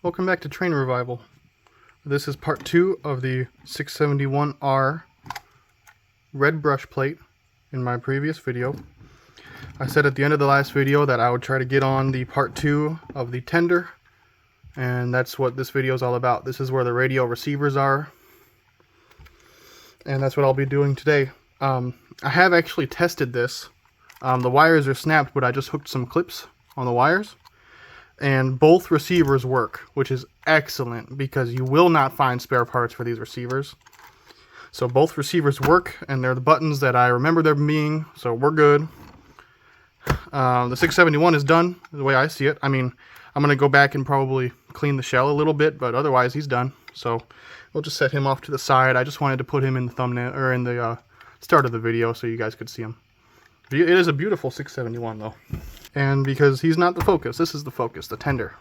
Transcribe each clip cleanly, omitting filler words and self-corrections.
Welcome back to Train Revival. This is part 2 of the 671R red brush plate in my previous video. I said at the end of the last video that I would try to get on the part 2 of the tender, and that's what this video is all about. This is where the radio receivers are, and that's what I'll be doing today. I have actually tested this. The wires are snapped, but I just hooked some clips on the wires. And both receivers work, which is excellent because you will not find spare parts for these receivers. So both receivers work, and they're the buttons that I remember them being, so we're good. The 671 is done, the way I see it. I mean, I'm going to go back and probably clean the shell a little bit, but otherwise he's done. So we'll just set him off to the side. I just wanted to put him in the thumbnail, or in the start of the video so you guys could see him. It is a beautiful 671 though. And because he's not the focus, this is the focus, the tender.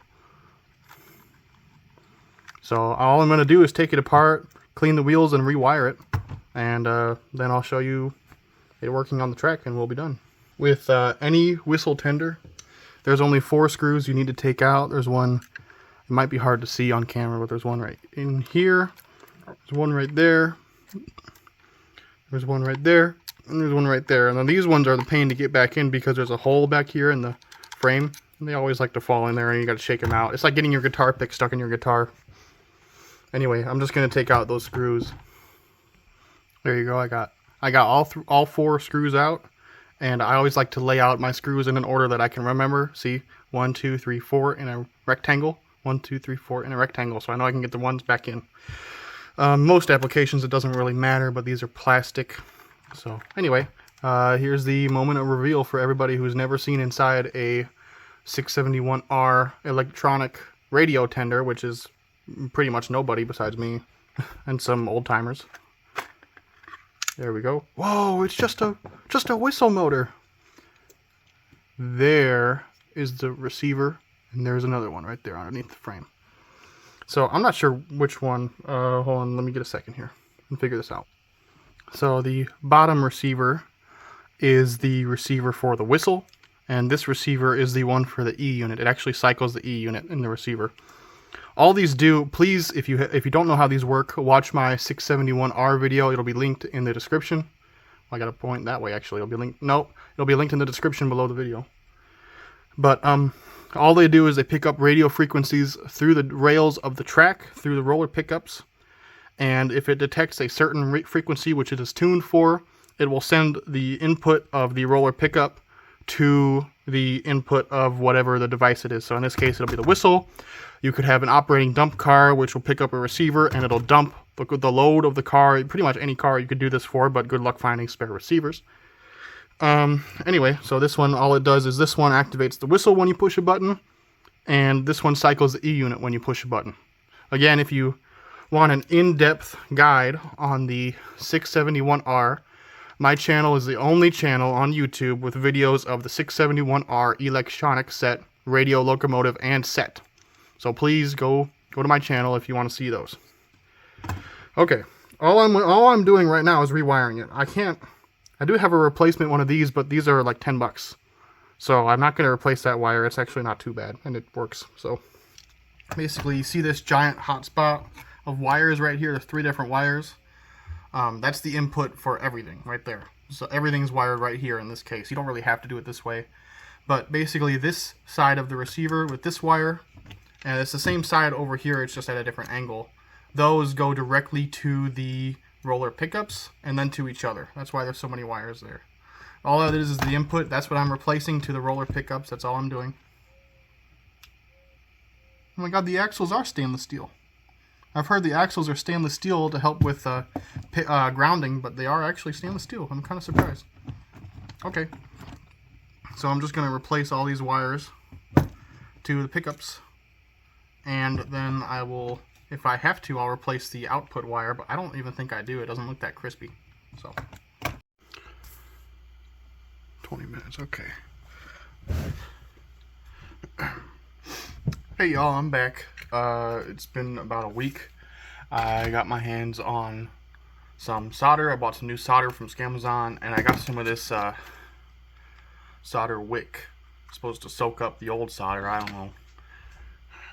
So all I'm going to do is take it apart, clean the wheels, and rewire it. And then I'll show you it working on the track, and we'll be done. With any whistle tender, there's only 4 screws you need to take out. There's one, it might be hard to see on camera, but there's one right in here. There's one right there. There's one right there. And there's one right there. And then these ones are the pain to get back in because there's a hole back here in the frame. And they always like to fall in there, and you got to shake them out. It's like getting your guitar pick stuck in your guitar. Anyway, I'm just going to take out those screws. There you go. I got all 4 screws out. And I always like to lay out my screws in an order that I can remember. See, 1, 2, 3, 4 in a rectangle. 1, 2, 3, 4 in a rectangle. So I know I can get the ones back in. Most applications it doesn't really matter, but these are plastic. So anyway, here's the moment of reveal for everybody who's never seen inside a 671R electronic radio tender, which is pretty much nobody besides me and some old timers. There we go. Whoa, it's just a whistle motor. There is the receiver, and there's another one right there underneath the frame. So I'm not sure which one. Hold on, let me get a second here and figure this out. So the bottom receiver is the receiver for the whistle, and this receiver is the one for the E unit. It actually cycles the E unit in the receiver. All these do, please, if you don't know how these work, watch my 671R video. It'll be linked in the description. I got to point that way actually. It'll be linked. No, it'll be linked in the description below the video. But all they do is they pick up radio frequencies through the rails of the track, through the roller pickups. And if it detects a certain frequency which it is tuned for, it will send the input of the roller pickup to the input of whatever the device it is. So in this case, it'll be the whistle. You could have an operating dump car, which will pick up a receiver, and it'll dump the load of the car. Pretty much any car you could do this for, but good luck finding spare receivers. Anyway, so this one, all it does is this one activates the whistle when you push a button, and this one cycles the E unit when you push a button. Again, if you want an in-depth guide on the 671R, my channel is the only channel on YouTube with videos of the 671R electronic set, radio, locomotive, and set. So please go to my channel if you want to see those. Okay, all I'm doing right now is rewiring it. I do have a replacement one of these, but these are like 10 bucks. So I'm not going to replace that wire. It's actually not too bad, and it works. So basically, you see this giant hotspot of wires right here. There's 3 different wires. That's the input for everything right there. So everything's wired right here in this case. You don't really have to do it this way. But basically this side of the receiver with this wire, and it's the same side over here, it's just at a different angle. Those go directly to the roller pickups and then to each other. That's why there's so many wires there. All that is the input. That's what I'm replacing to the roller pickups. That's all I'm doing. Oh my god, the axles are stainless steel. I've heard the axles are stainless steel to help with grounding, but they are actually stainless steel. I'm kind of surprised. Okay. So I'm just going to replace all these wires to the pickups. And then I will, if I have to, I'll replace the output wire, but I don't even think I do. It doesn't look that crispy. So 20 minutes, okay. Hey y'all, I'm back. It's been about a week. I got my hands on some solder. I bought some new solder from Amazon, and I got some of this solder wick. It's supposed to soak up the old solder. I don't know.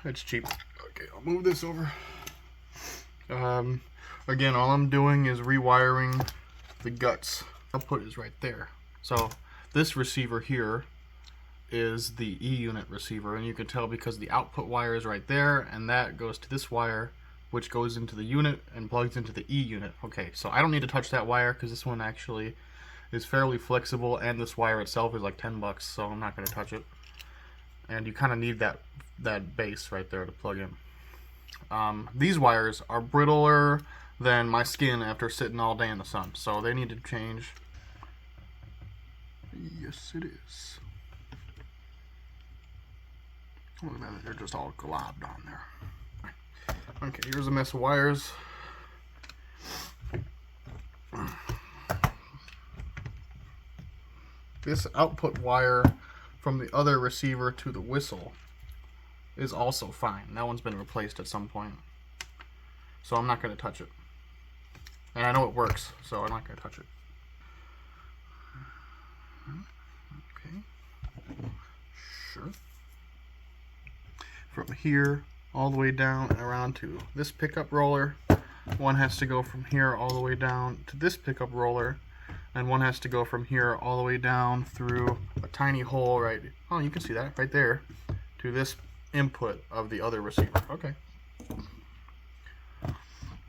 It's cheap. Okay, I'll move this over. Again, all I'm doing is rewiring the guts. Output is right there. So this receiver here is the E unit receiver, and you can tell because the output wire is right there, and that goes to this wire, which goes into the unit and plugs into the E unit. Okay, so I don't need to touch that wire because this one actually is fairly flexible, and this wire itself is like 10 bucks, so I'm not going to touch it. And you kind of need that base right there to plug in. These wires are brittler than my skin after sitting all day in the sun, so they need to change. Yes, it is. Look at that, they're just all globbed on there. Okay, here's a mess of wires. This output wire from the other receiver to the whistle is also fine. That one's been replaced at some point. So I'm not going to touch it. And I know it works, so I'm not going to touch it. Okay. Sure. From here all the way down and around to this pickup roller. One has to go from here all the way down to this pickup roller. And one has to go from here all the way down through a tiny hole right, oh, you can see that right there, to this input of the other receiver. Okay.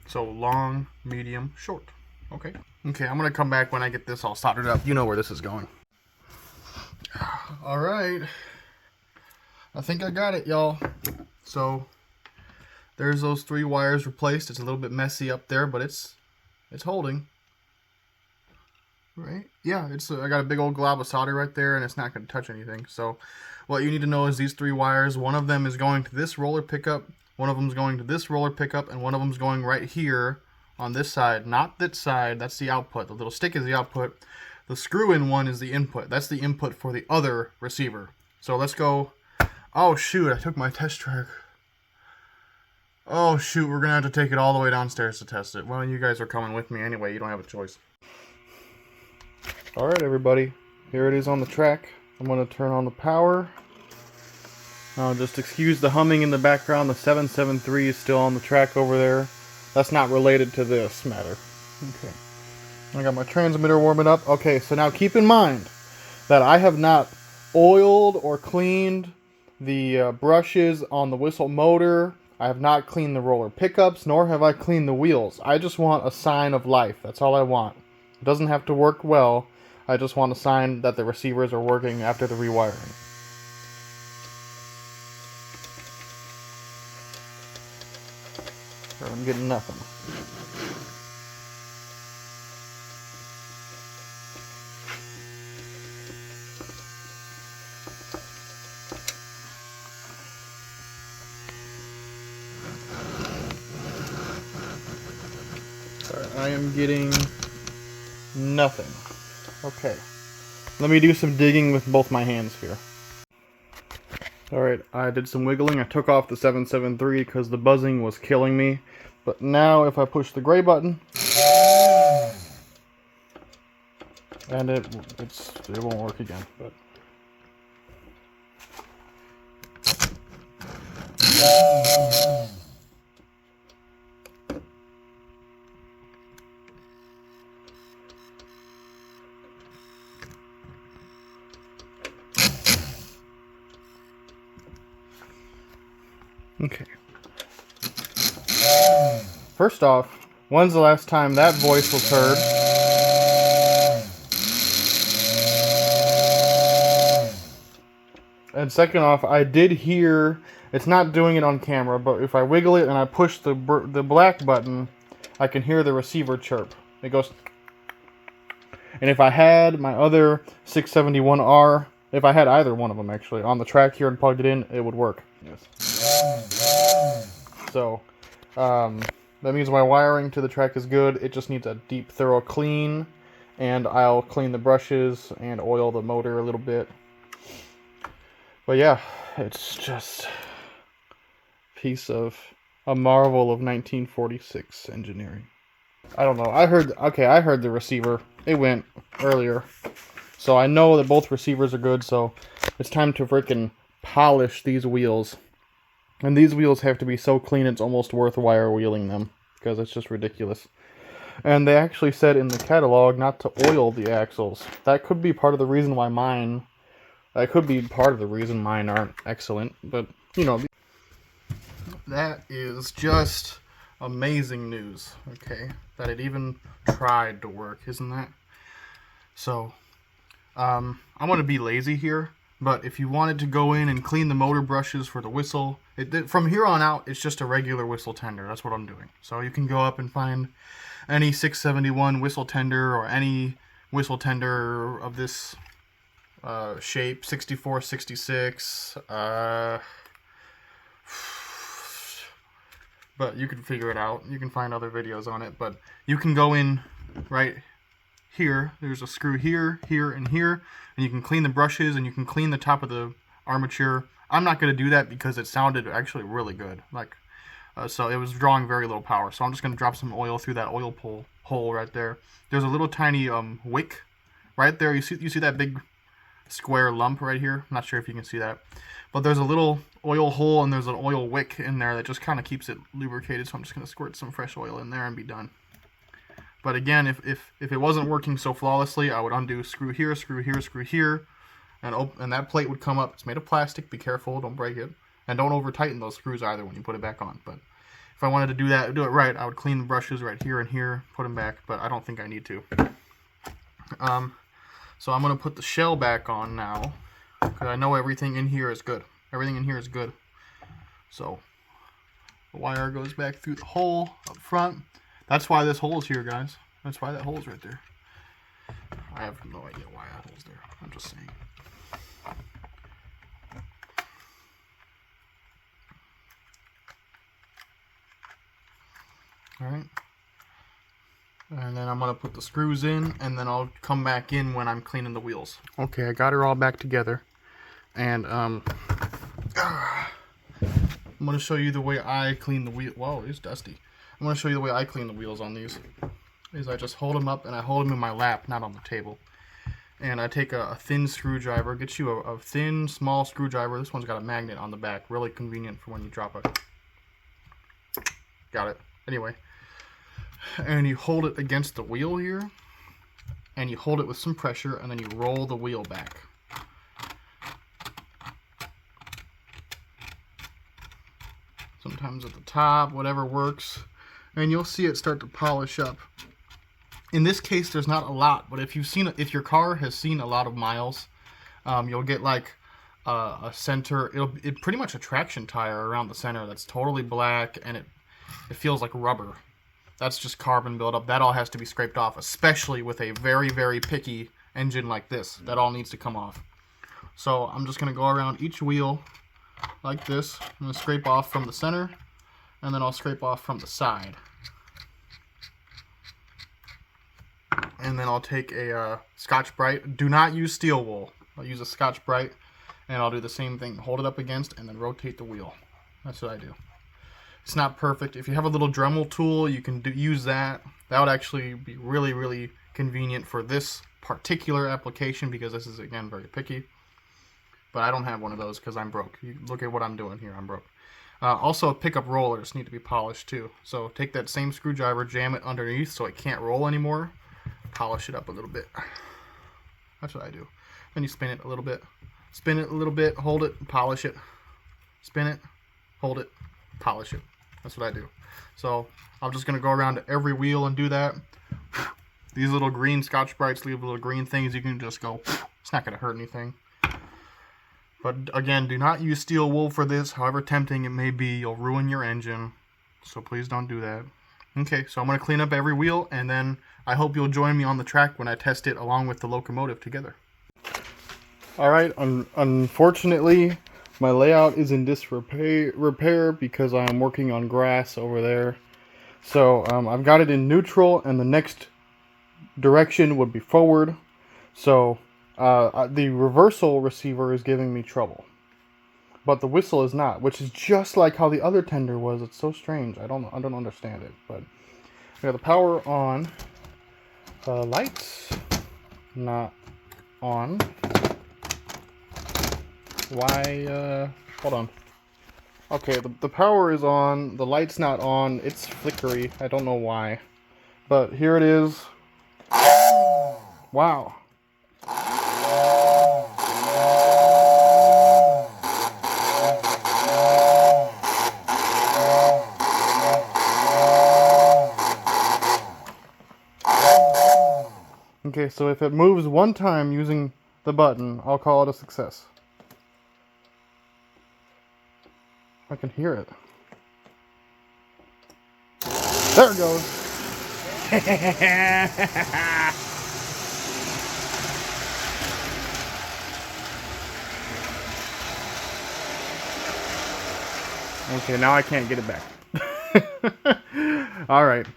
So long, medium, short. Okay. Okay, I'm gonna come back when I get this all soldered up. You know where this is going. All right. I think I got it, y'all. So there's those 3 wires replaced. It's a little bit messy up there, but it's holding. Right? Yeah, I got a big old glob of solder right there, and it's not going to touch anything. So what you need to know is these 3 wires, one of them is going to this roller pickup, one of them is going to this roller pickup, and one of them is going right here on this side. Not that side, that's the output. The little stick is the output. The screw-in one is the input. That's the input for the other receiver. So let's go. Oh shoot, I took my test track. Oh shoot, we're going to have to take it all the way downstairs to test it. Well, you guys are coming with me anyway. You don't have a choice. Alright everybody, here it is on the track. I'm going to turn on the power. Just excuse the humming in the background. The 773 is still on the track over there. That's not related to this matter. Okay. I got my transmitter warming up. Okay, so now keep in mind that I have not oiled or cleaned the brushes on the whistle motor. I have not cleaned the roller pickups, nor have I cleaned the wheels. I just want a sign of life. That's all I want. It doesn't have to work well. I just want a sign that the receivers are working after the rewiring. I'm getting nothing. I am getting nothing. Okay. Let me do some digging with both my hands here. Alright, I did some wiggling. I took off the 773 because the buzzing was killing me. But now if I push the gray button, and it won't work again. But okay. First off, when's the last time that voice was heard? And second off, I did hear, it's not doing it on camera, but if I wiggle it and I push the black button, I can hear the receiver chirp. It goes. And if I had my other 671R, if I had either one of them actually, on the track here and plugged it in, it would work. Yes. So, that means my wiring to the track is good. It just needs a deep, thorough clean. And I'll clean the brushes and oil the motor a little bit. But yeah, it's just a marvel of 1946 engineering. I don't know. I heard the receiver. It went earlier. So I know that both receivers are good, so it's time to freaking polish these wheels. And these wheels have to be so clean it's almost worth wire wheeling them, because it's just ridiculous. And they actually said in the catalog not to oil the axles. That could be part of the reason why mine... That could be part of the reason mine aren't excellent, but, you know... That is just amazing news, okay? That it even tried to work, isn't that? So, I'm going to be lazy here, but if you wanted to go in and clean the motor brushes for the whistle, from here on out, it's just a regular whistle tender. That's what I'm doing. So you can go up and find any 671 whistle tender or any whistle tender of this shape, 64, 66, but you can figure it out. You can find other videos on it, but you can go in right here. There's a screw here, here, and here, and you can clean the brushes and you can clean the top of the armature. I'm not going to do that because it sounded actually really good. So it was drawing very low power. So I'm just going to drop some oil through that oil hole right there. There's a little tiny wick right there. You see that big square lump right here? I'm not sure if you can see that. But there's a little oil hole and there's an oil wick in there that just kind of keeps it lubricated. So I'm just going to squirt some fresh oil in there and be done. But again, if it wasn't working so flawlessly, I would undo screw here, screw here, screw here, and that plate would come up. It's made of plastic. Be careful, don't break it. And don't over tighten those screws either when you put it back on. But if I wanted to do it right, I would clean the brushes right here and here, put them back, but I don't think I need to. So I'm going to put the shell back on now, because I know everything in here is good. Everything in here is good. So the wire goes back through the hole up front. That's why this hole's here, guys. That's why that hole's right there. I have no idea why that hole's there. I'm just saying. Alright. And then I'm going to put the screws in, and then I'll come back in when I'm cleaning the wheels. Okay, I got her all back together. And, I'm going to show you the way I clean the wheel. Whoa, it's dusty. I'm going to show you the way I clean the wheels on these. I just hold them up, and I hold them in my lap, not on the table. And I take a thin screwdriver. Get you a thin, small screwdriver. This one's got a magnet on the back. Really convenient for when you drop it. Got it. Anyway. And you hold it against the wheel here, and you hold it with some pressure, and then you roll the wheel back. Sometimes at the top, whatever works, and you'll see it start to polish up. In this case, there's not a lot, but if your car has seen a lot of miles, you'll get like a center. It's pretty much a traction tire around the center that's totally black, and it feels like rubber. That's just carbon buildup. That all has to be scraped off, especially with a very, very picky engine like this. That all needs to come off. So I'm just going to go around each wheel like this. I'm going to scrape off from the center, and then I'll scrape off from the side. And then I'll take a Scotch-Brite. Do not use steel wool. I'll use a Scotch-Brite, and I'll do the same thing. Hold it up against, and then rotate the wheel. That's what I do. It's not perfect. If you have a little Dremel tool, you can use that. That would actually be really, really convenient for this particular application because this is, again, very picky. But I don't have one of those because I'm broke. You look at what I'm doing here. I'm broke. Also, pickup rollers need to be polished too. So take that same screwdriver, jam it underneath so it can't roll anymore. Polish it up a little bit. That's what I do. Then you spin it a little bit. Spin it a little bit, hold it, polish it. Spin it, hold it, polish it. That's what I do. So I'm just going to go around to every wheel and do that. These little green Scotch-Brites leave little green things. You can just go, it's not going to hurt anything. But again, do not use steel wool for this. However tempting it may be, you'll ruin your engine. So please don't do that. Okay, so I'm going to clean up every wheel, and then I hope you'll join me on the track when I test it along with the locomotive together. Alright, unfortunately, my layout is in disrepair because I am working on grass over there. So I've got it in neutral, and the next direction would be forward. So the reversal receiver is giving me trouble, but the whistle is not, which is just like how the other tender was. It's so strange. I don't understand it. But we got the power on, lights not on. Why? Hold on. Okay, the power is on, the light's not on, it's flickery, I don't know why. But here it is. Wow. Okay, so if it moves one time using the button, I'll call it a success. I can hear it. There it goes. Okay, now I can't get it back. All right.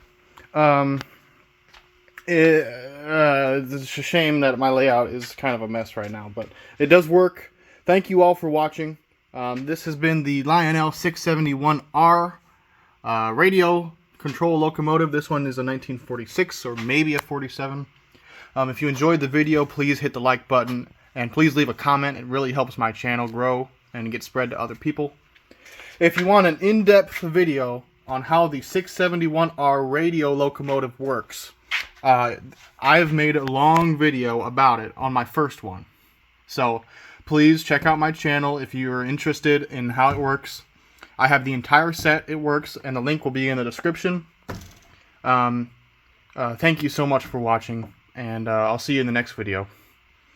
It's a shame that my layout is kind of a mess right now, but it does work. Thank you all for watching. This has been the Lionel 671R radio control locomotive. This one is a 1946 or maybe a 47. If you enjoyed the video, please hit the like button and please leave a comment. It really helps my channel grow and get spread to other people. If you want an in-depth video on how the 671R radio locomotive works, I've made a long video about it on my first one. So please check out my channel if you're interested in how it works. I have the entire set, it works, and the link will be in the description. Thank you so much for watching, and I'll see you in the next video.